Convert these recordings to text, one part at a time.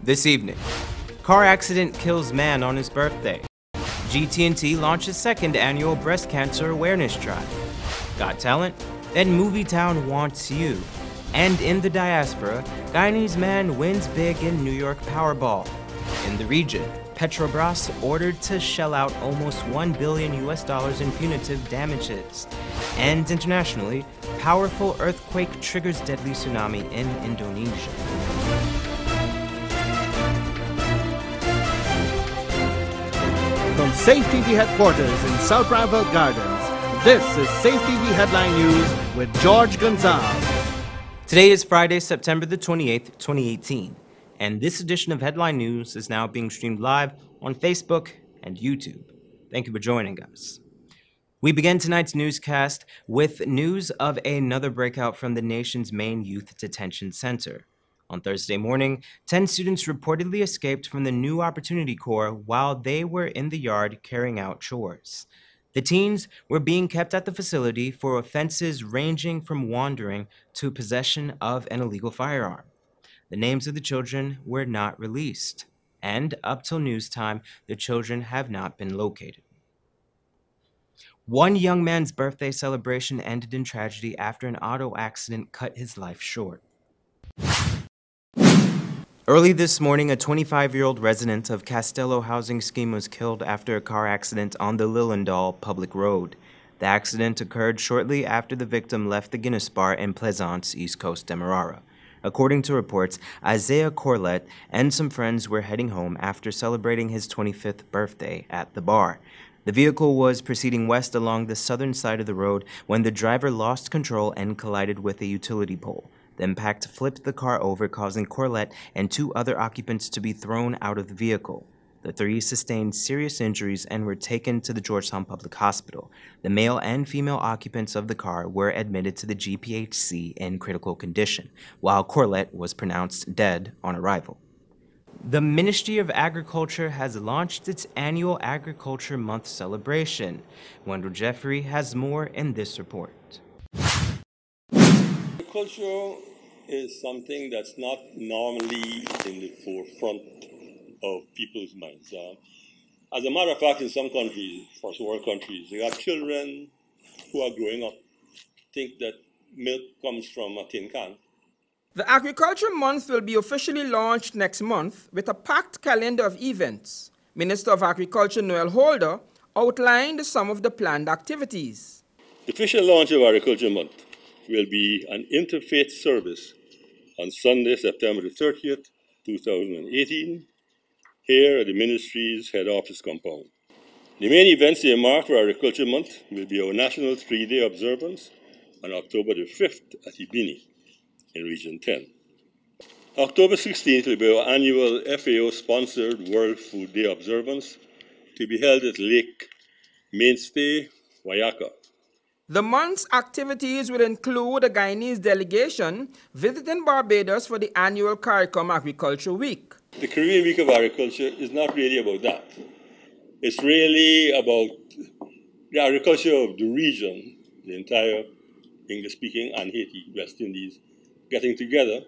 This evening, car accident kills man on his birthday. GT&T launches second annual breast cancer awareness drive. Got talent? Then Movie Town wants you. And in the diaspora, Guyanese man wins big in New York Powerball. In the region, Petrobras ordered to shell out almost $1 billion in punitive damages. And internationally, powerful earthquake triggers deadly tsunami in Indonesia. From Safe TV headquarters in South Rival Gardens, this is Safe TV Headline News with George Gonzalez. Today is Friday, September the 28th, 2018, and this edition of Headline News is now being streamed live on Facebook and YouTube. Thank you for joining us. We begin tonight's newscast with news of another breakout from the nation's main youth detention center. On Thursday morning, 10 students reportedly escaped from the New Opportunity Corps while they were in the yard carrying out chores. The teens were being kept at the facility for offenses ranging from wandering to possession of an illegal firearm. The names of the children were not released, and up till news time, the children have not been located. One young man's birthday celebration ended in tragedy after an auto accident cut his life short. Early this morning, a 25-year-old resident of Castello housing scheme was killed after a car accident on the Lillendahl public road. The accident occurred shortly after the victim left the Guinness bar in Plaisance, East Coast Demerara. According to reports, Isaiah Corlett and some friends were heading home after celebrating his 25th birthday at the bar. The vehicle was proceeding west along the southern side of the road when the driver lost control and collided with a utility pole. The impact flipped the car over, causing Corlett and two other occupants to be thrown out of the vehicle. The three sustained serious injuries and were taken to the Georgetown Public Hospital. The male and female occupants of the car were admitted to the GPHC in critical condition, while Corlett was pronounced dead on arrival. The Ministry of Agriculture has launched its annual Agriculture Month celebration. Wendell Jeffrey has more in this report. Agriculture is something that's not normally in the forefront of people's minds. As a matter of fact, in some countries, first world countries, they have children who are growing up think that milk comes from a tin can. The Agriculture Month will be officially launched next month with a packed calendar of events. Minister of Agriculture Noel Holder outlined some of the planned activities. The official launch of Agriculture Month will be an interfaith service on Sunday, September the 30th, 2018, here at the Ministry's head office compound. The main events earmarked for Agriculture Month will be our National 3-Day Observance on October the 5th at Ibini in Region 10. October 16th will be our annual FAO-sponsored World Food Day Observance to be held at Lake Mainstay, Wayaka. The month's activities will include a Guyanese delegation visiting Barbados for the annual CARICOM Agriculture Week. The Caribbean Week of Agriculture is not really about that. It's really about the agriculture of the region, the entire English-speaking and Haiti, West Indies, getting together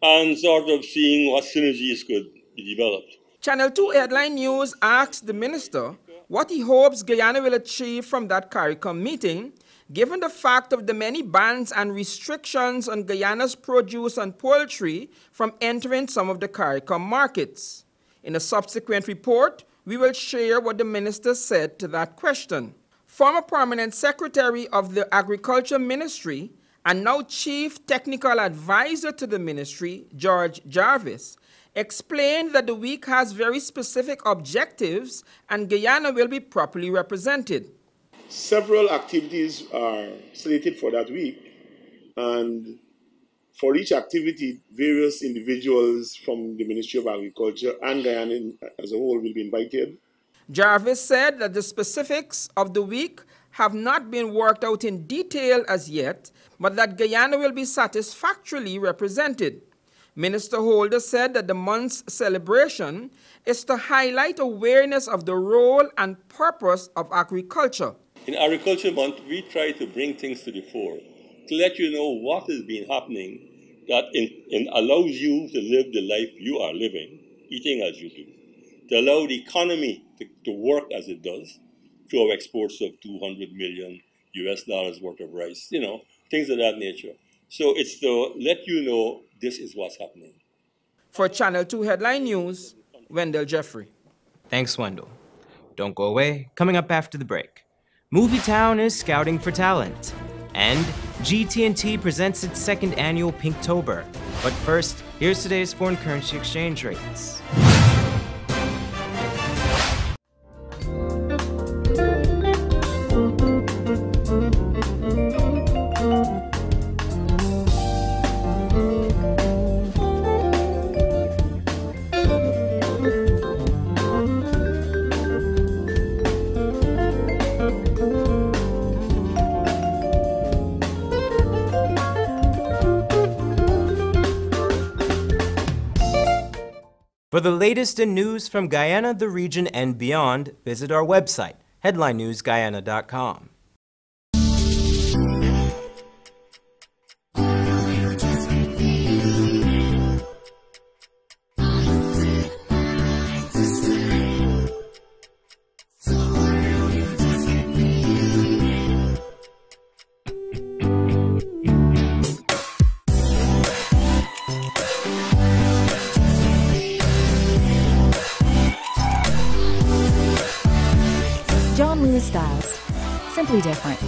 and sort of seeing what synergies could be developed. Channel 2 Headline News asked the minister what he hopes Guyana will achieve from that CARICOM meeting, given the fact of the many bans and restrictions on Guyana's produce and poultry from entering some of the CARICOM markets. In a subsequent report, we will share what the minister said to that question. Former Permanent Secretary of the Agriculture Ministry and now Chief Technical Advisor to the Ministry, George Jarvis, explained that the week has very specific objectives and Guyana will be properly represented. Several activities are slated for that week, and for each activity, various individuals from the Ministry of Agriculture and Guyana as a whole will be invited. Jarvis said that the specifics of the week have not been worked out in detail as yet, but that Guyana will be satisfactorily represented. Minister Holder said that the month's celebration is to highlight awareness of the role and purpose of agriculture. In Agriculture Month, we try to bring things to the fore, to let you know what has been happening that allows you to live the life you are living, eating as you do, to allow the economy to work as it does through our exports of 200 million US dollars worth of rice, things of that nature. So it's to let you know this is what's happening. For Channel 2 Headline News, Wendell Jeffrey. Thanks, Wendell. Don't go away. Coming up after the break, Movietown is scouting for talent, and GT&T presents its second annual Pinktober. But first, here's today's foreign currency exchange rates. For the latest in news from Guyana, the region, and beyond, visit our website, headlinenewsguyana.com. Styles. Simply different.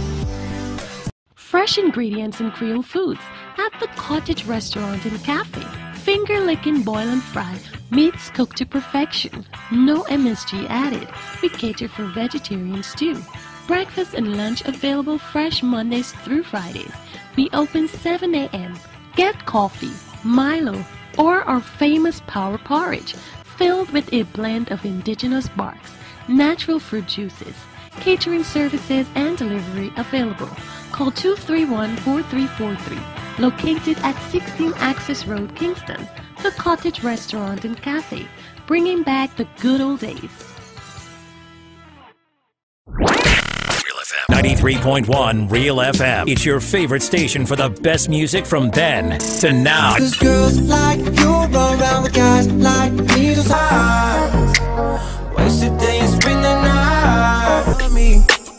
Fresh ingredients and Creole foods at the Cottage Restaurant and Cafe. Finger licking boil and fry, meats cooked to perfection. No MSG added. We cater for vegetarians too. Breakfast and lunch available fresh Mondays through Fridays. We open 7 a.m. Get coffee, Milo, or our famous power porridge filled with a blend of indigenous barks, natural fruit juices. Catering services and delivery available. Call 231-4343. Located at 16 Access Road, Kingston. The Cottage Restaurant and Cafe. Bringing back the good old days. Real FM. 93.1 Real FM. It's your favorite station for the best music from then to now. Cause girls like you run around with guys like me. Wasted days, spend the night.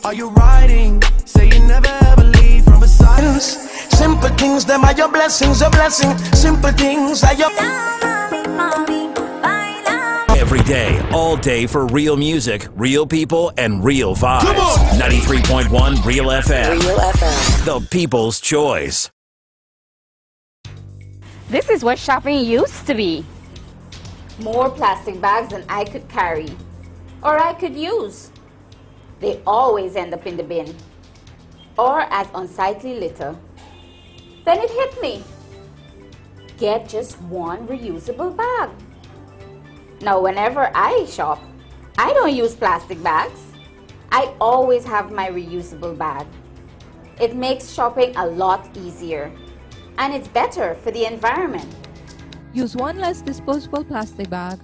Are you riding? Say you never ever leave from beside us. Simple things, them are your blessings, a blessing. Simple things are your. Every day, all day for real music, real people, and real vibes. Come on! 93.1 Real FM. Real FM. The people's choice. This is what shopping used to be. More plastic bags than I could carry. Or I could use. They always end up in the bin. Or as unsightly litter. Then it hit me. Get just one reusable bag. Now whenever I shop, I don't use plastic bags. I always have my reusable bag. It makes shopping a lot easier. And it's better for the environment. Use one less disposable plastic bag.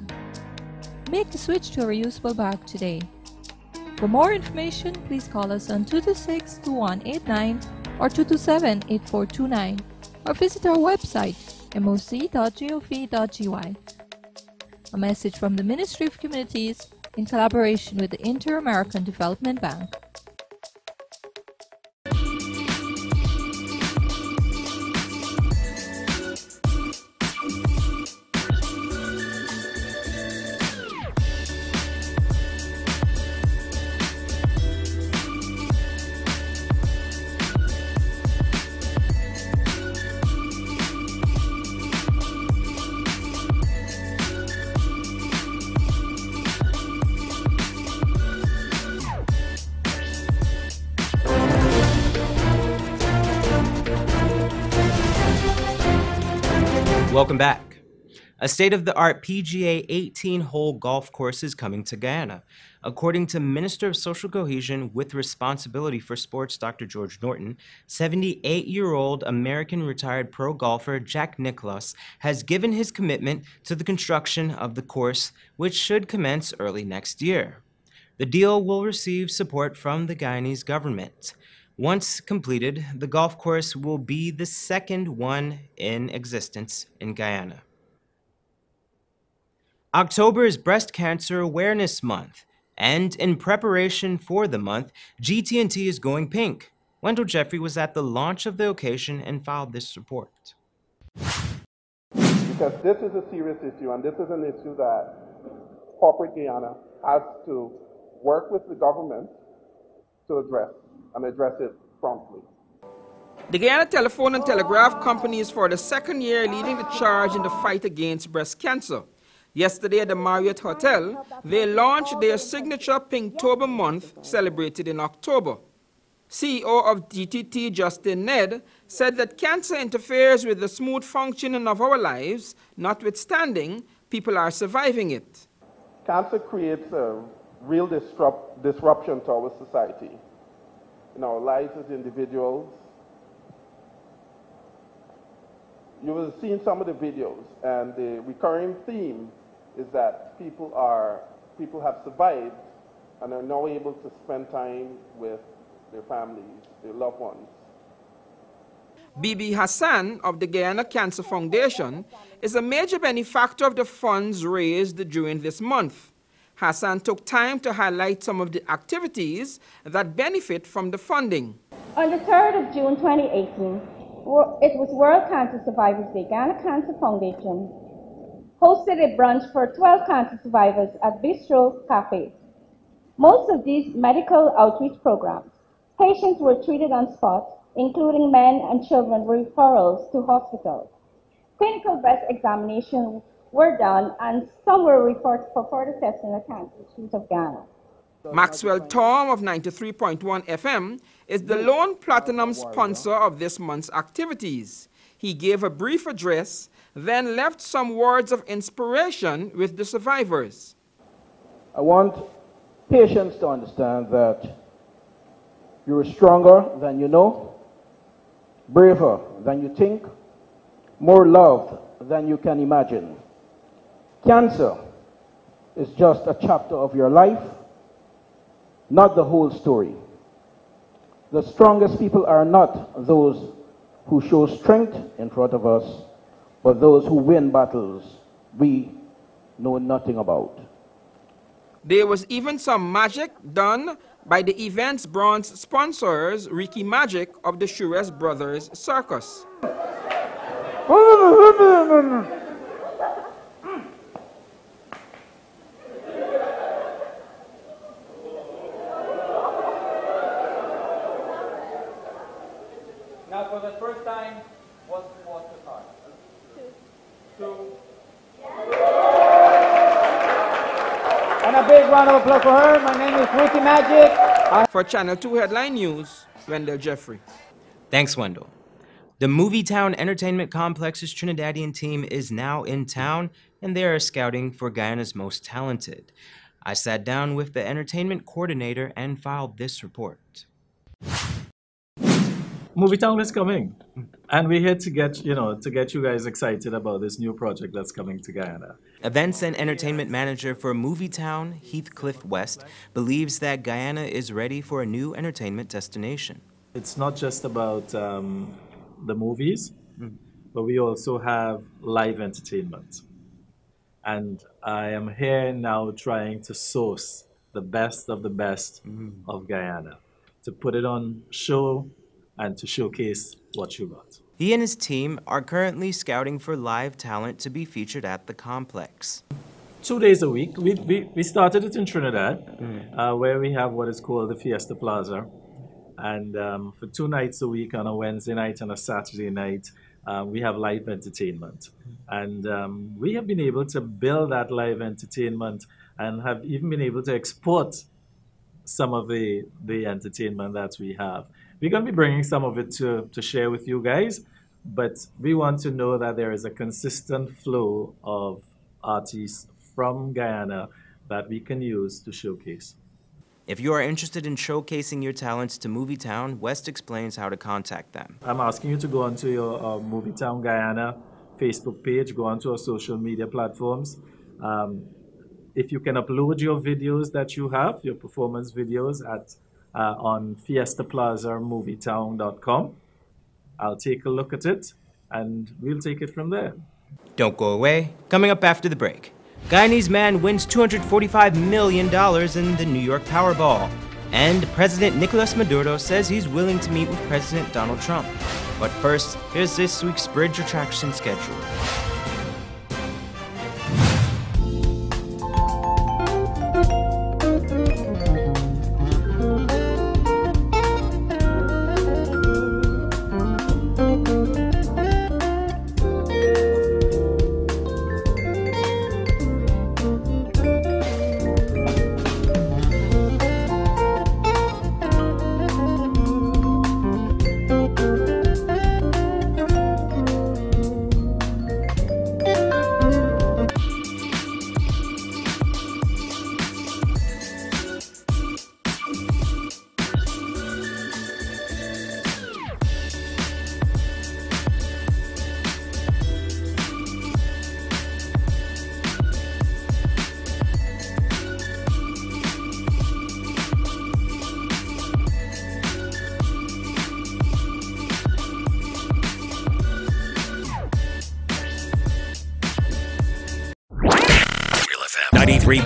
Make the switch to a reusable bag today. For more information, please call us on 226-2189 or 227-8429 or visit our website moc.gov.gy. A message from the Ministry of Communities in collaboration with the Inter-American Development Bank. Welcome back. A state-of-the-art PGA 18-hole golf course is coming to Guyana. According to Minister of Social Cohesion with Responsibility for Sports Dr. George Norton, 78-year-old American retired pro golfer Jack Nicklaus has given his commitment to the construction of the course, which should commence early next year. The deal will receive support from the Guyanese government. Once completed, the golf course will be the second one in existence in Guyana. October is Breast Cancer Awareness Month, and in preparation for the month, GT&T is going pink. Wendell Jeffrey was at the launch of the occasion and filed this report. Because this is a serious issue, and this is an issue that corporate Guyana has to work with the government to address, and address it promptly. The Guyana Telephone and Telegraph Company is for the second year leading the charge in the fight against breast cancer. Yesterday at the Marriott Hotel, they launched their signature Pinktober month celebrated in October. CEO of GTT, Justin Ned, said that cancer interferes with the smooth functioning of our lives. Notwithstanding, people are surviving it. Cancer creates a real disruption to our society, in our lives as individuals. You will have seen some of the videos, and the recurring theme is that people have survived and are now able to spend time with their families, their loved ones. Bibi Hassan of the Guyana Cancer Foundation is a major benefactor of the funds raised during this month. Hassan took time to highlight some of the activities that benefit from the funding. On the 3rd of June 2018, it was World Cancer Survivors Day. Guyana Cancer Foundation hosted a brunch for 12 cancer survivors at Bistro Cafe. Most of these medical outreach programs, patients were treated on spot, including men and children with referrals to hospitals. Clinical breast examinations were done, and some were referred for further testing at Cancer Institute of Ghana. Maxwell Tom of 93.1 FM is the lone platinum sponsor of this month's activities. He gave a brief address, then left some words of inspiration with the survivors. I want patients to understand that you're stronger than you know, braver than you think, more loved than you can imagine. Cancer is just a chapter of your life, not the whole story. The strongest people are not those who show strength in front of us, but those who win battles we know nothing about. There was even some magic done by the event's bronze sponsors, Ricky Magic of the Shures Brothers Circus. Now for the first time, what's the card? Two. And a big round of applause for her. My name is Ricky Magic. For Channel 2 Headline News, Wendell Jeffrey. Thanks, Wendell. The Movie Town Entertainment Complex's Trinidadian team is now in town, and they are scouting for Guyana's most talented. I sat down with the entertainment coordinator and filed this report. Movie Town is coming, and we're here to get you guys excited about this new project that's coming to Guyana. Events and entertainment manager for Movie Town, Heathcliff West, believes that Guyana is ready for a new entertainment destination. It's not just about the movies, but we also have live entertainment. And I am here now trying to source the best of the best of Guyana, to put it on show and to showcase what you got. He and his team are currently scouting for live talent to be featured at the complex. 2 days a week. We started it in Trinidad, where we have what is called the Fiesta Plaza. And for 2 nights a week, on a Wednesday night and a Saturday night, we have live entertainment. And we have been able to build that live entertainment and have even been able to export some of the entertainment that we have. We're going to be bringing some of it to share with you guys, but we want to know that there is a consistent flow of artists from Guyana that we can use to showcase. If you are interested in showcasing your talents to Movie Town, West explains how to contact them. I'm asking you to go onto your Movie Town Guyana Facebook page, go onto our social media platforms. If you can upload your videos that you have, your performance videos on fiestaplazamovietown.com. I'll take a look at it and we'll take it from there. Don't go away. Coming up after the break, Guyanese man wins $245 million in the New York Powerball. And President Nicolas Maduro says he's willing to meet with President Donald Trump. But first, here's this week's bridge attraction schedule.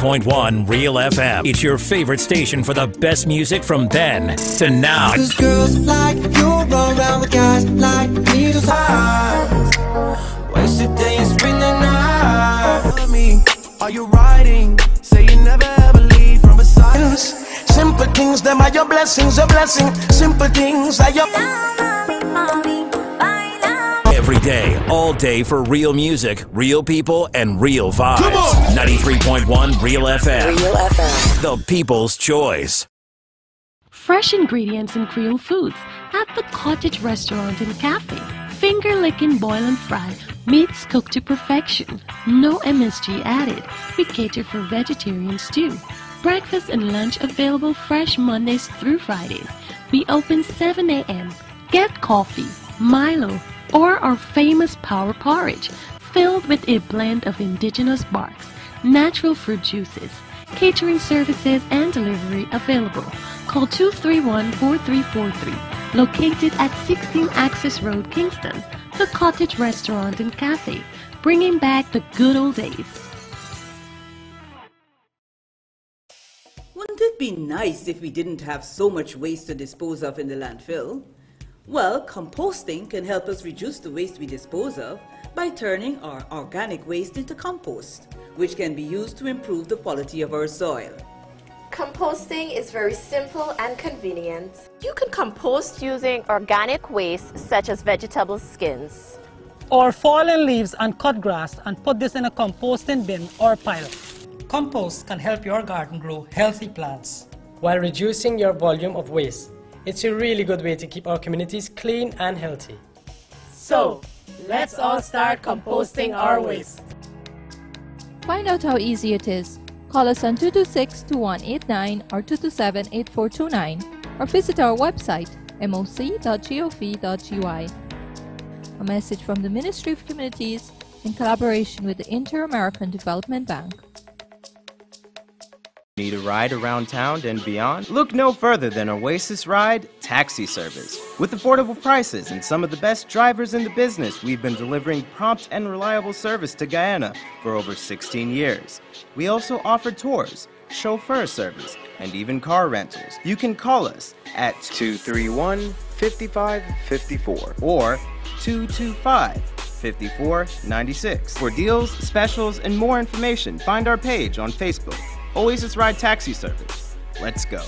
.1 Real FM. It's your favorite station for the best music from then to now. Cause girls like you run around with guys like me to sides. Wasted days, spend the night. Me, are you riding? Say you never ever leave from beside us. Simple things, them are your blessings, a blessing. Simple things are your Every day, all day for real music, real people, and real vibes. Come on! 93.1 Real FM. Real FM. The people's choice. Fresh ingredients and Creole foods at the Cottage Restaurant and Cafe. Finger licking, boil and fry. Meats cooked to perfection. No MSG added. We cater for vegetarians too. Breakfast and lunch available fresh Mondays through Fridays. We open 7 a.m. Get coffee, Milo, or our famous power porridge, filled with a blend of indigenous barks, natural fruit juices. Catering services and delivery available. Call 231-4343. Located at 16 Access Road, Kingston. The Cottage Restaurant and Cafe, bringing back the good old days. Wouldn't it be nice if we didn't have so much waste to dispose of in the landfill? Well, composting can help us reduce the waste we dispose of by turning our organic waste into compost, which can be used to improve the quality of our soil. Composting is very simple and convenient. You can compost using organic waste such as vegetable skins, or fallen leaves and cut grass and put this in a composting bin or pile. Compost can help your garden grow healthy plants while reducing your volume of waste. It's a really good way to keep our communities clean and healthy. So, let's all start composting our waste. Find out how easy it is. Call us on 226-2189 or 227-8429 or visit our website moc.gov.gy. A message from the Ministry of Communities in collaboration with the Inter-American Development Bank. Need a ride around town and beyond? Look no further than Oasis Ride taxi service. With affordable prices and some of the best drivers in the business, we've been delivering prompt and reliable service to Guyana for over 16 years. We also offer tours, chauffeur service, and even car rentals. You can call us at 231-5554 or 225-5496. For deals, specials, and more information, find our page on Facebook. Oasis Ride Taxi Service. Let's go.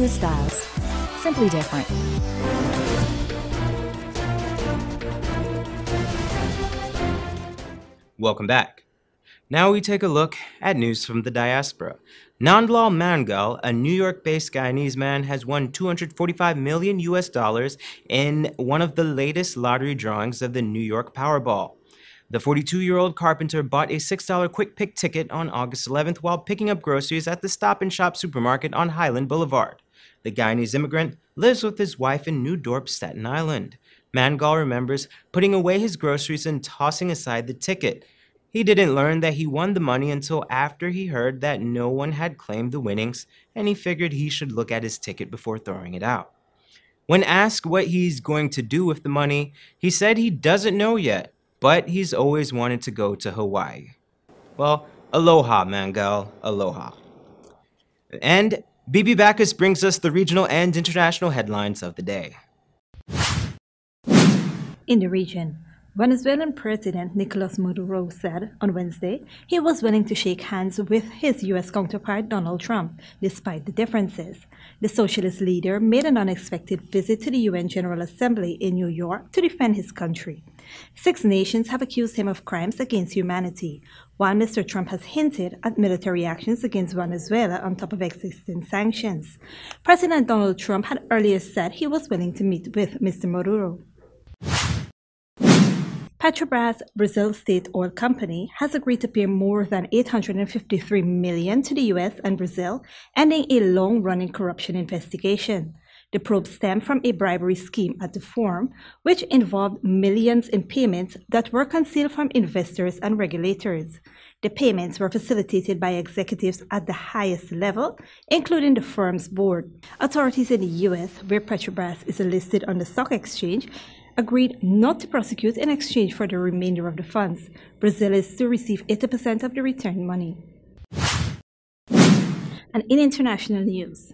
Styles. Simply different. Welcome back. Now we take a look at news from the diaspora. Nandlal Mangal, a New York-based Guyanese man, has won $245 million in one of the latest lottery drawings of the New York Powerball. The 42-year-old carpenter bought a $6 quick pick ticket on August 11th while picking up groceries at the Stop and Shop supermarket on Highland Boulevard. The Guyanese immigrant lives with his wife in New Dorp, Staten Island. Mangal remembers putting away his groceries and tossing aside the ticket. He didn't learn that he won the money until after he heard that no one had claimed the winnings, and he figured he should look at his ticket before throwing it out. When asked what he's going to do with the money, he said he doesn't know yet, but he's always wanted to go to Hawaii. Well, aloha, Mangal, aloha. And Bibi Bacchus brings us the regional and international headlines of the day. In the region, Venezuelan President Nicolas Maduro said on Wednesday he was willing to shake hands with his U.S. counterpart Donald Trump, despite the differences. The socialist leader made an unexpected visit to the UN General Assembly in New York to defend his country. 6 nations have accused him of crimes against humanity, while Mr. Trump has hinted at military actions against Venezuela on top of existing sanctions. President Donald Trump had earlier said he was willing to meet with Mr. Maduro. Petrobras, Brazil's state oil company, has agreed to pay more than $853 million to the U.S. and Brazil, ending a long-running corruption investigation. The probe stemmed from a bribery scheme at the firm, which involved millions in payments that were concealed from investors and regulators. The payments were facilitated by executives at the highest level, including the firm's board. Authorities in the U.S., where Petrobras is listed on the stock exchange, agreed not to prosecute in exchange for the remainder of the funds. Brazil is to receive 80% of the returned money. And in international news,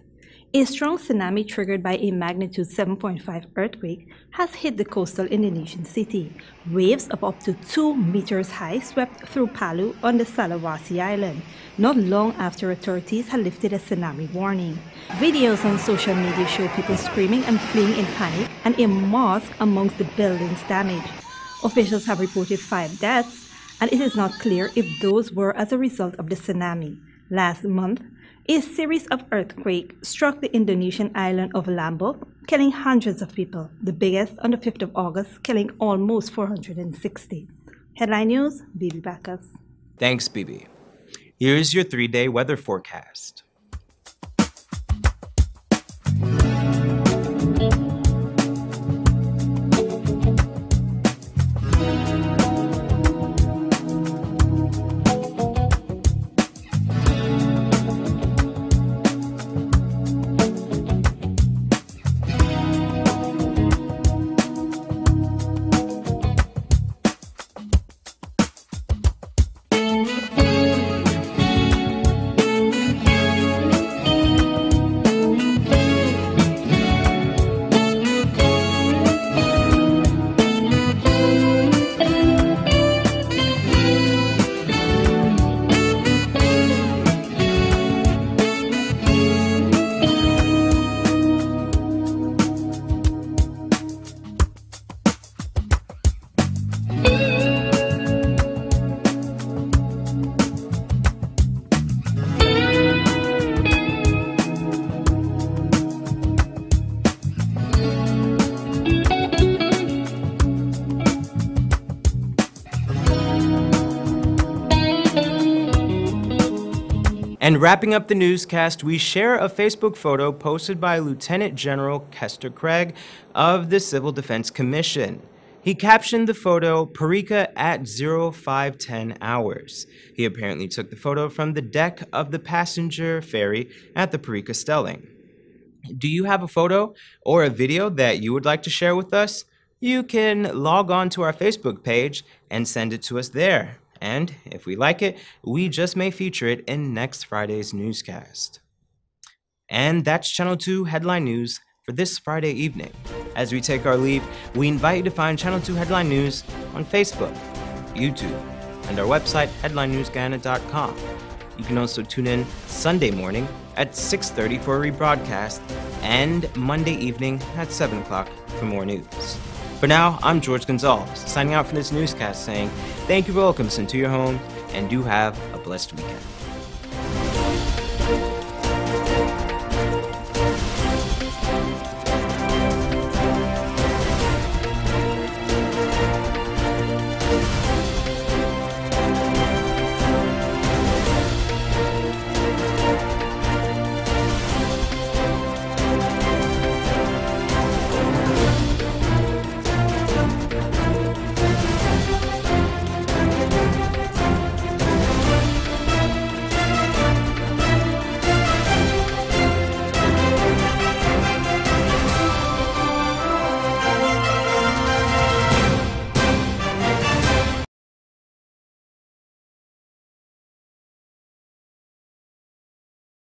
a strong tsunami triggered by a magnitude 7.5 earthquake has hit the coastal Indonesian city. Waves of up to 2 meters high swept through Palu on the Sulawesi island, not long after authorities had lifted a tsunami warning. Videos on social media show people screaming and fleeing in panic, and a mosque amongst the buildings damaged. Officials have reported 5 deaths, and it is not clear if those were as a result of the tsunami. Last month, a series of earthquakes struck the Indonesian island of Lombok, killing hundreds of people, the biggest on the 5th of August, killing almost 460. Headline News, Bibi Bacchus. Thanks, Bibi. Here's your 3-day weather forecast. And wrapping up the newscast, we share a Facebook photo posted by Lieutenant General Kester Craig of the Civil Defense Commission. He captioned the photo, Parika at 0510 hours. He apparently took the photo from the deck of the passenger ferry at the Parika Stelling. Do you have a photo or a video that you would like to share with us? You can log on to our Facebook page and send it to us there. And if we like it, we just may feature it in next Friday's newscast. And that's Channel 2 Headline News for this Friday evening. As we take our leave, we invite you to find Channel 2 Headline News on Facebook, YouTube, and our website, headlinenewsguyana.com. You can also tune in Sunday morning at 6:30 for a rebroadcast and Monday evening at 7 o'clock for more news. For now, I'm George Gonzalez, signing out from this newscast saying thank you for welcoming us into your home, and do have a blessed weekend.